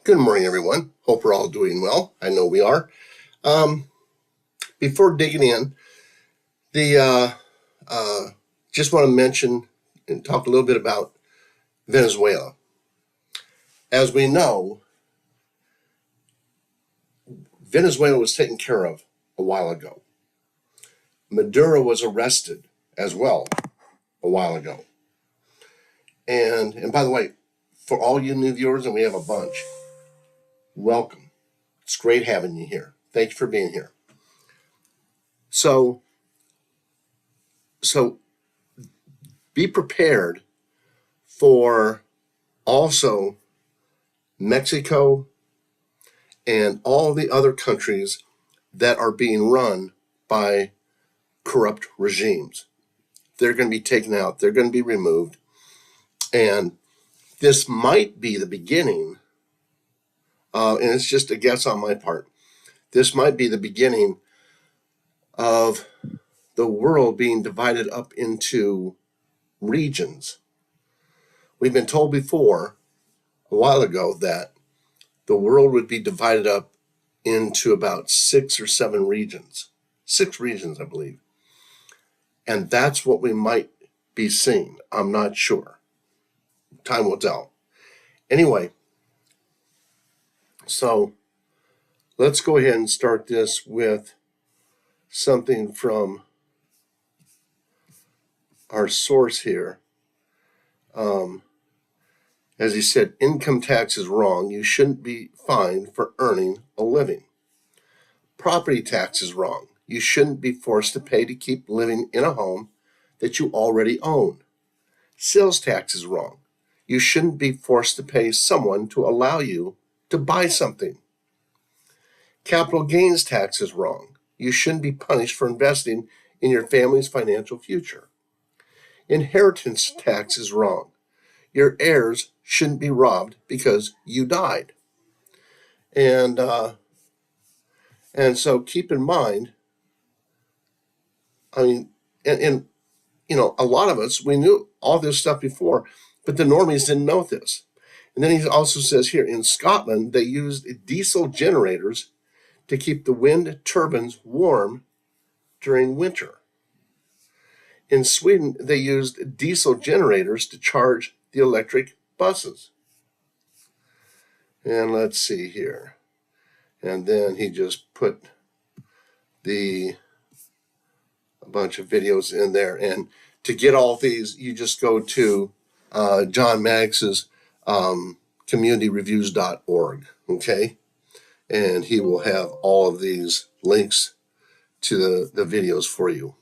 Good morning, everyone. Hope we're all doing well. I know we are. Before digging in, the just want to mention and talk a little bit about Venezuela. As we know, Venezuela was taken care of a while ago. Maduro was arrested as well a while ago. And by the way, for all you new viewers, and we have a bunch, welcome. It's great having you here. Thank you for being here. So be prepared for also Mexico and all the other countries that are being run by corrupt regimes. They're going to be taken out, they're going to be removed. And this might be the beginning, and it's just a guess on my part, this might be the beginning of the world being divided up into regions. We've been told before, a while ago, that the world would be divided up into about 6 or 7 regions. 6 regions, I believe. And that's what we might be seeing. I'm not sure. Time will tell. Anyway, so let's go ahead and start this with something from our source here. As he said, income tax is wrong. You shouldn't be fined for earning a living. Property tax is wrong. You shouldn't be forced to pay to keep living in a home that you already own. Sales tax is wrong. You shouldn't be forced to pay someone to allow you to buy something. Capital gains tax is wrong. You shouldn't be punished for investing in your family's financial future. Inheritance tax is wrong. Your heirs shouldn't be robbed because you died. And so keep in mind, and a lot of us, we knew all this stuff before, but the normies didn't know this. And then he also says here, in Scotland, they used diesel generators to keep the wind turbines warm during winter. In Sweden, they used diesel generators to charge the electric buses. And let's see here. And then he just put a bunch of videos in there. And to get all these, you just go to John Maddox's communityreviews.org, okay? And he will have all of these links to the videos for you.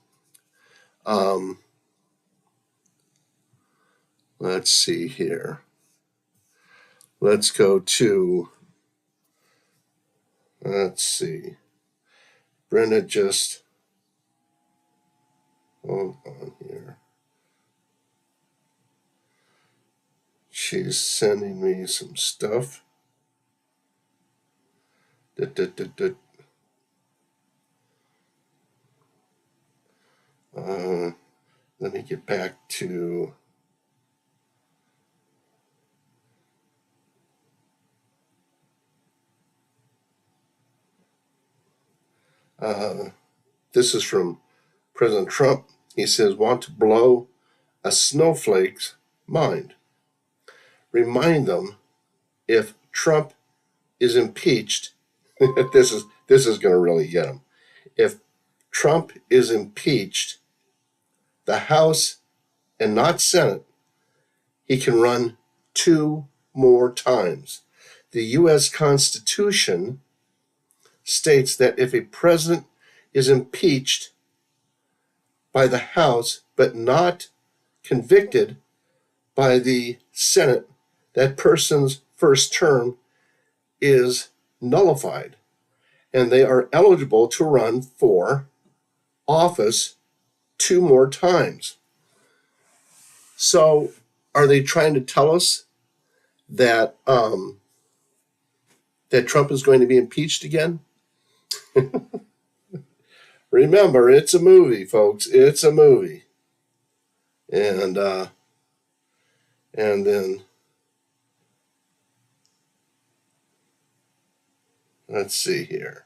Let's see here. Let's go to, let's see. Brenda just, hold on here. She's sending me some stuff. Let me get back to this is from President Trump. He says, want to blow a snowflake's mind. Remind them, if Trump is impeached, this is going to really get him. If Trump is impeached, the House and not Senate, he can run 2 more times. The U.S. Constitution states that if a president is impeached by the House but not convicted by the Senate, that person's first term is nullified, and they are eligible to run for office 2 more times. So are they trying to tell us that that Trump is going to be impeached again? Remember, it's a movie, folks. It's a movie. And then Let's see here.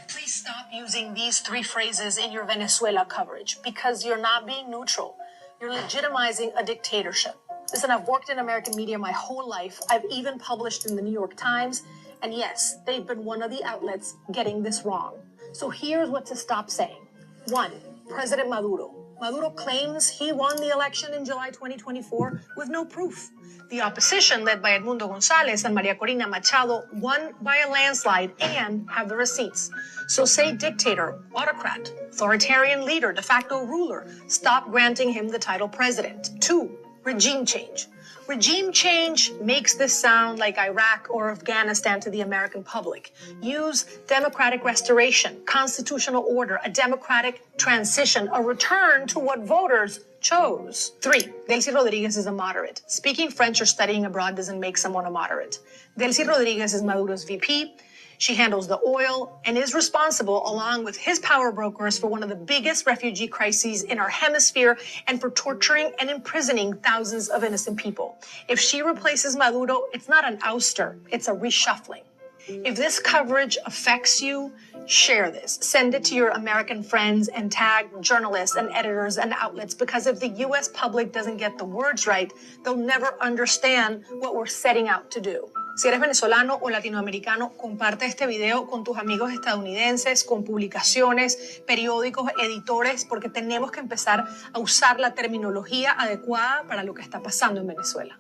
Please stop using these three phrases in your Venezuela coverage because you're not being neutral. You're legitimizing a dictatorship. Listen, I've worked in American media my whole life. I've even published in the New York Times. And yes, they've been one of the outlets getting this wrong. So here's what to stop saying. 1. President Maduro. Maduro claims he won the election in July 2024 with no proof. The opposition, led by Edmundo Gonzalez and Maria Corina Machado, won by a landslide and have the receipts. So say dictator, autocrat, authoritarian leader, de facto ruler. Stop granting him the title president. 2. Regime change. Regime change makes this sound like Iraq or Afghanistan to the American public. Use democratic restoration, constitutional order, a democratic transition, a return to what voters chose. 3. Delcy Rodriguez is a moderate. Speaking French or studying abroad doesn't make someone a moderate. Delcy Rodriguez is Maduro's VP. She handles the oil and is responsible, along with his power brokers, for one of the biggest refugee crises in our hemisphere and for torturing and imprisoning thousands of innocent people. If she replaces Maduro, it's not an ouster, it's a reshuffling. If this coverage affects you, share this. Send it to your American friends and tag journalists and editors and outlets, because if the U.S. public doesn't get the words right, they'll never understand what we're setting out to do. Si eres venezolano o latinoamericano, comparte este video con tus amigos estadounidenses, con publicaciones, periódicos, editores, porque tenemos que empezar a usar la terminología adecuada para lo que está pasando en Venezuela.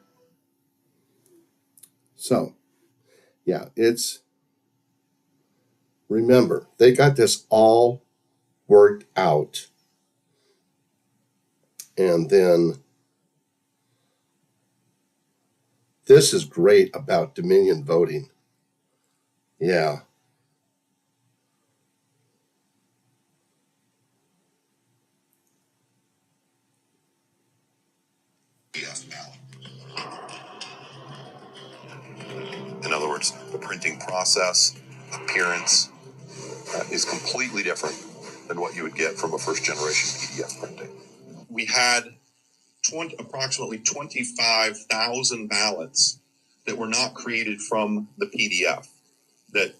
So, yeah, remember, they got this all worked out. And then this is great about Dominion voting. Yeah. In other words, the printing process, appearance, is completely different than what you would get from a first generation PDF printing. We had approximately 25,000 ballots that were not created from the PDF that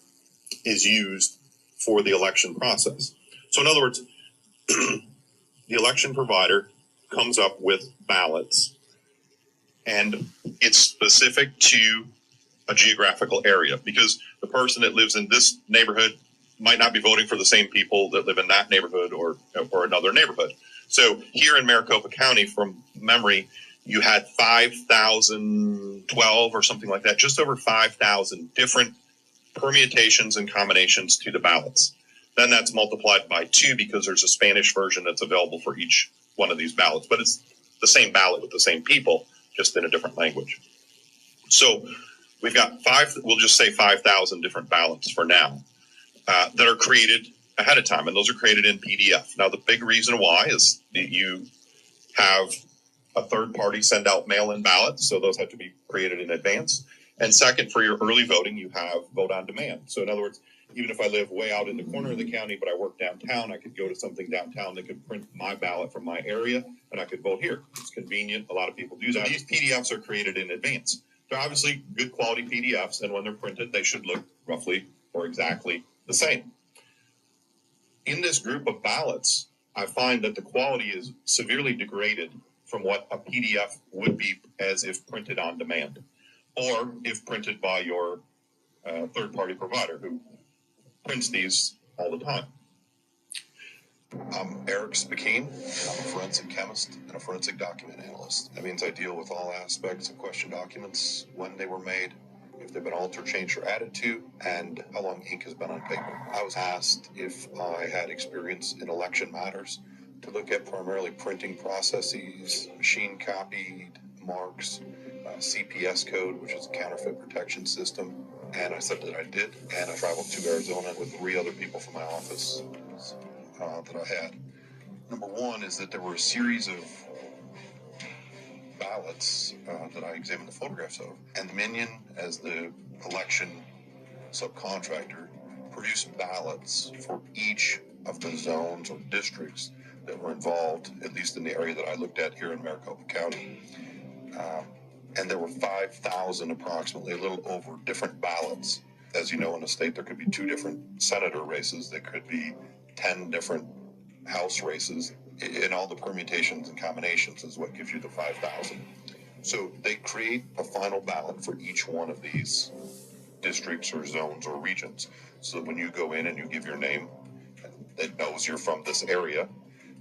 is used for the election process. So in other words, the election provider comes up with ballots, and it's specific to a geographical area, because the person that lives in this neighborhood might not be voting for the same people that live in that neighborhood or another neighborhood. So here in Maricopa County, from memory, you had 5,012 or something like that, just over 5,000 different permutations and combinations to the ballots. Then that's multiplied by 2 because there's a Spanish version that's available for each one of these ballots, but it's the same ballot with the same people, just in a different language. So we've got we'll just say 5,000 different ballots for now that are created ahead of time, and those are created in PDF. Now, the big reason why is that you have a third party send out mail-in ballots, so those have to be created in advance. And second, for your early voting, you have vote on demand. So in other words, even if I live way out in the corner of the county, but I work downtown, I could go to something downtown that could print my ballot from my area, and I could vote here. It's convenient. A lot of people do that. These PDFs are created in advance. They're obviously good quality PDFs, and when they're printed, they should look roughly or exactly the same. In this group of ballots, I find that the quality is severely degraded from what a PDF would be as if printed on demand, or if printed by your third-party provider who prints these all the time. I'm Eric Spakeen. I'm a forensic chemist and a forensic document analyst. That means I deal with all aspects of question documents, when they were made, if they've been altered, changed, or added to, and how long ink has been on paper. I was asked if I had experience in election matters to look at primarily printing processes, machine copied marks, CPS code, which is a counterfeit protection system. And I said that I did, and I traveled to Arizona with 3 other people from my office that I had. Number one is that there were a series of ballots that I examined the photographs of, and Dominion, as the election subcontractor, produced ballots for each of the zones or districts that were involved, at least in the area that I looked at here in Maricopa County. And there were 5,000 approximately, a little over, different ballots. As you know, in a state, there could be 2 different senator races. There could be 10 different House races. In all the permutations and combinations is what gives you the 5,000. So they create a final ballot for each one of these districts or zones or regions. So that when you go in and you give your name, that knows you're from this area,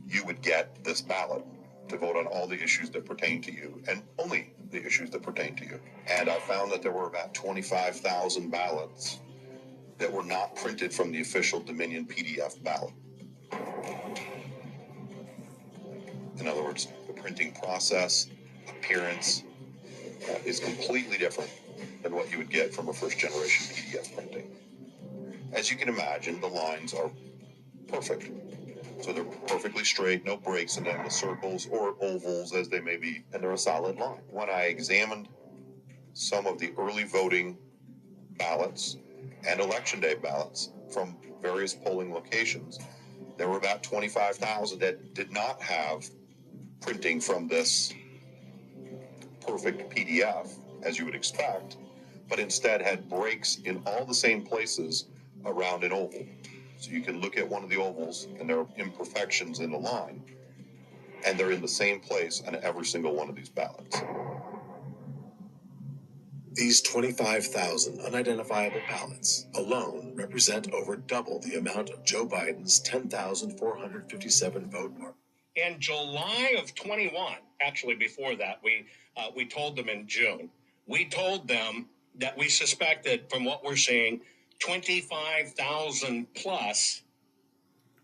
you would get this ballot to vote on all the issues that pertain to you, and only the issues that pertain to you. And I found that there were about 25,000 ballots that were not printed from the official Dominion PDF ballot. In other words, the printing process, appearance, is completely different than what you would get from a first generation PDF printing. As you can imagine, the lines are perfect. So they're perfectly straight, no breaks in them, the circles or ovals as they may be, and they're a solid line. When I examined some of the early voting ballots and election day ballots from various polling locations, there were about 25,000 that did not have printing from this perfect PDF, as you would expect, but instead had breaks in all the same places around an oval. So you can look at one of the ovals and there are imperfections in the line, and they're in the same place on every single one of these ballots. These 25,000 unidentifiable ballots alone represent over double the amount of Joe Biden's 10,457 vote mark. In July of 21, actually before that, we told them in June, we told them that we suspected, from what we're seeing, 25,000 plus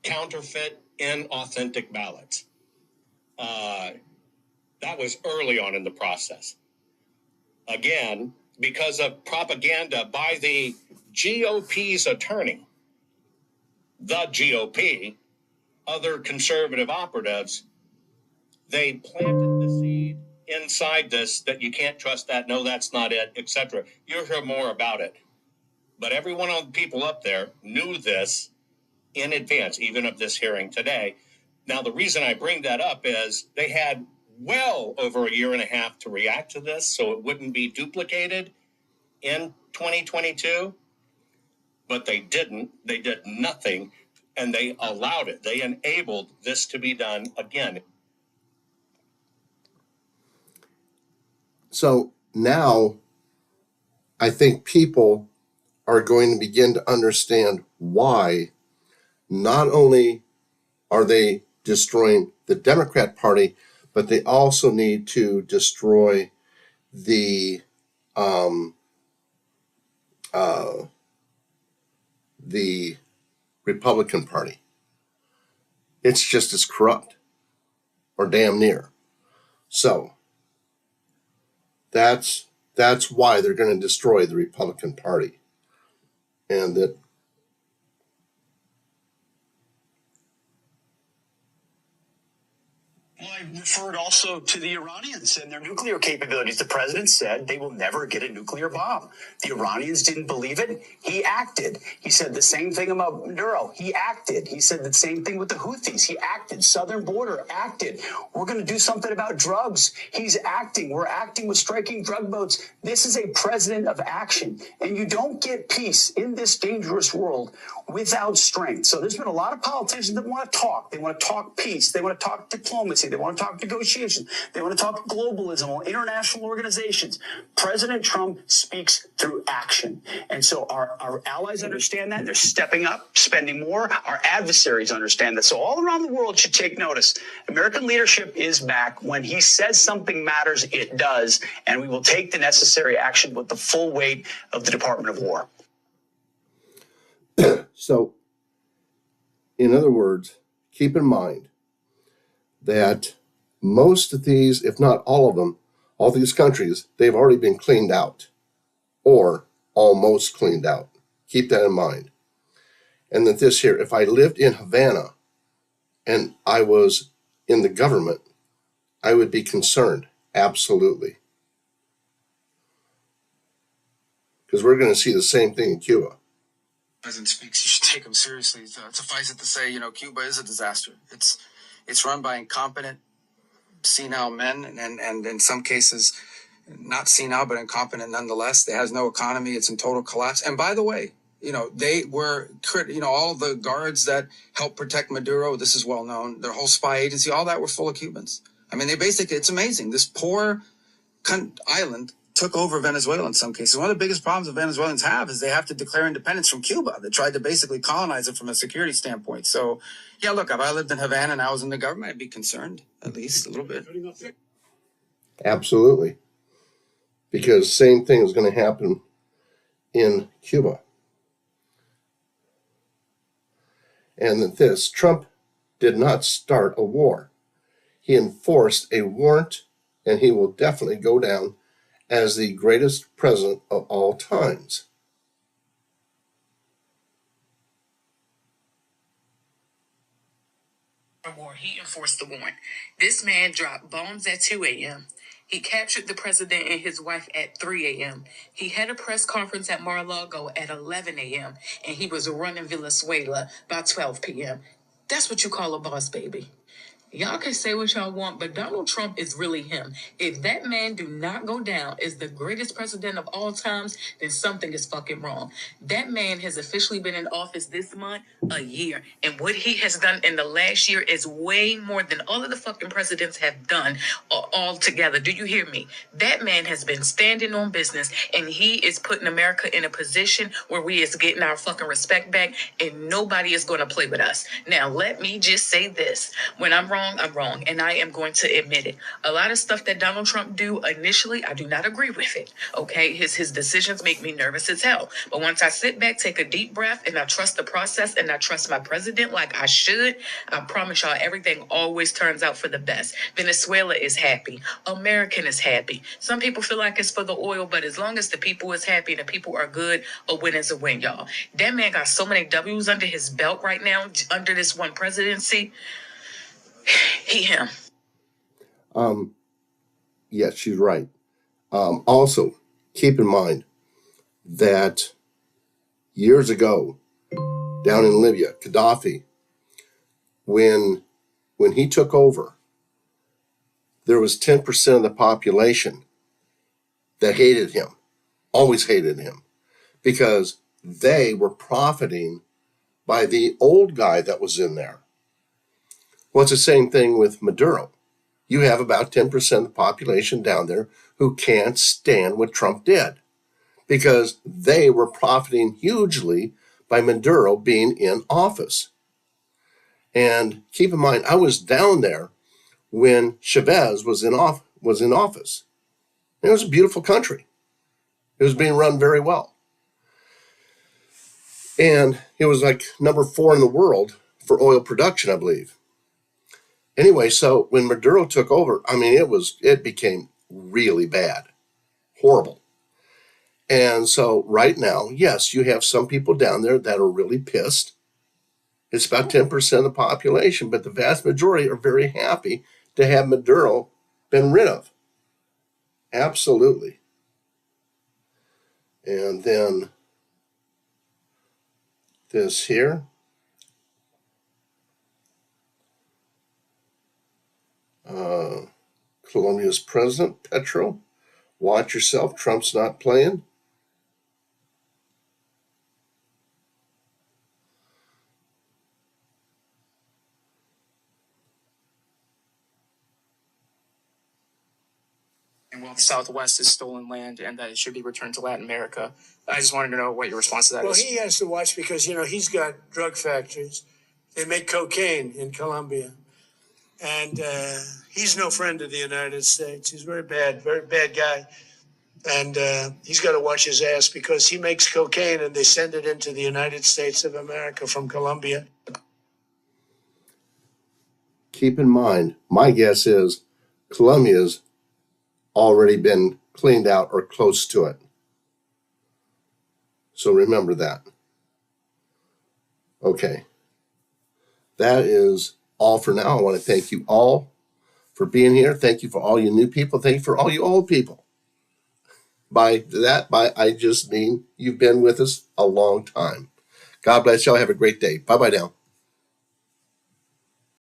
counterfeit inauthentic ballots. That was early on in the process. Again, because of propaganda by the GOP's attorney, the GOP, other conservative operatives, they planted the seed inside this that you can't trust that, no, that's not it, etc. You'll hear more about it. But every one of the people up there knew this in advance, even of this hearing today. Now, the reason I bring that up is they had well over a year and a half to react to this, so it wouldn't be duplicated in 2022. But they didn't. They did nothing, and they allowed it. They enabled this to be done again. So now I think people are going to begin to understand why not only are they destroying the Democrat Party, but they also need to destroy the Republican Party. It's just as corrupt, or damn near. So that's why they're going to destroy the Republican Party, and that. Well, I referred also to the Iranians and their nuclear capabilities. The president said they will never get a nuclear bomb. The Iranians didn't believe it. He acted. He said the same thing about Maduro. He acted. He said the same thing with the Houthis. He acted. Southern border acted. We're going to do something about drugs. He's acting. We're acting with striking drug boats. This is a president of action. And you don't get peace in this dangerous world without strength. So there's been a lot of politicians that want to talk. They want to talk peace. They want to talk diplomacy. They want to talk negotiation. They want to talk globalism or international organizations. President Trump speaks through action. And so our allies understand that. They're stepping up, spending more. Our adversaries understand that. So all around the world should take notice. American leadership is back. When he says something matters, it does. And we will take the necessary action with the full weight of the Department of War. So, in other words, keep in mind that most of these, if not all of them, all these countries, they've already been cleaned out or almost cleaned out. Keep that in mind. And that this here, if I lived in Havana and I was in the government, I would be concerned. Absolutely. Because we're going to see the same thing in Cuba. President speaks, you should take him seriously. Suffice it to say, Cuba is a disaster. It's run by incompetent, senile men, and in some cases, not senile, but incompetent nonetheless. It has no economy. It's in total collapse. And by the way, they were, all the guards that helped protect Maduro, this is well known, their whole spy agency, all that were full of Cubans. I mean, it's amazing. This poor island took over Venezuela in some cases. One of the biggest problems the Venezuelans have is they have to declare independence from Cuba. They tried to basically colonize it from a security standpoint. So, yeah, look, if I lived in Havana and I was in the government, I'd be concerned, at least a little bit. Absolutely. Because same thing is going to happen in Cuba. And this, Trump did not start a war. He enforced a warrant, and he will definitely go down as the greatest president of all times. War, he enforced the warrant. This man dropped bombs at 2 a.m. He captured the president and his wife at 3 a.m. He had a press conference at Mar-a-Lago at 11 a.m. and he was running Venezuela by 12 p.m. That's what you call a boss, baby. Y'all can say what y'all want, but Donald Trump is really him. If that man do not go down as the greatest president of all times, then something is fucking wrong. That man has officially been in office this month a year. And what he has done in the last year is way more than all of the fucking presidents have done all together. Do you hear me? That man has been standing on business, and he is putting America in a position where we is getting our fucking respect back, and nobody is going to play with us. Now, let me just say this. When I'm wrong, I'm wrong, and I am going to admit it. A lot of stuff that Donald Trump do initially, I do not agree with it. Okay, his decisions make me nervous as hell. But once I sit back, take a deep breath, and I trust the process, and I trust my president like I should, I promise y'all everything always turns out for the best. Venezuela is happy. American is happy. Some people feel like it's for the oil, but as long as the people is happy and the people are good, a win is a win, y'all. That man got so many W's under his belt right now, under this one presidency. Him. Yes, she's right. Also, keep in mind that years ago, down in Libya, Gaddafi, when he took over, there was 10% of the population that hated him, always hated him, because they were profiting by the old guy that was in there. Well, it's the same thing with Maduro. You have about 10% of the population down there who can't stand what Trump did because they were profiting hugely by Maduro being in office. And keep in mind, I was down there when Chavez was in office. It was a beautiful country. It was being run very well. And it was like number 4 in the world for oil production, I believe. Anyway, so when Maduro took over, I mean, it became really bad, horrible. And so right now, yes, you have some people down there that are really pissed. It's about 10% of the population, but the vast majority are very happy to have Maduro been rid of. Absolutely. And then this here. Colombia's president, Petro. Watch yourself, Trump's not playing. And well, the Southwest is stolen land and that it should be returned to Latin America. I just wanted to know what your response to that is. Well, he has to watch because, he's got drug factories. They make cocaine in Colombia. And he's no friend of the United States. He's very bad guy. And he's got to watch his ass because he makes cocaine and they send it into the United States of America from Colombia. Keep in mind, my guess is Colombia's already been cleaned out or close to it. So remember that. Okay. That is all for now. I want to thank you all for being here. Thank you for all you new people. Thank you for all you old people. By that, I just mean you've been with us a long time. God bless y'all. Have a great day. Bye-bye now.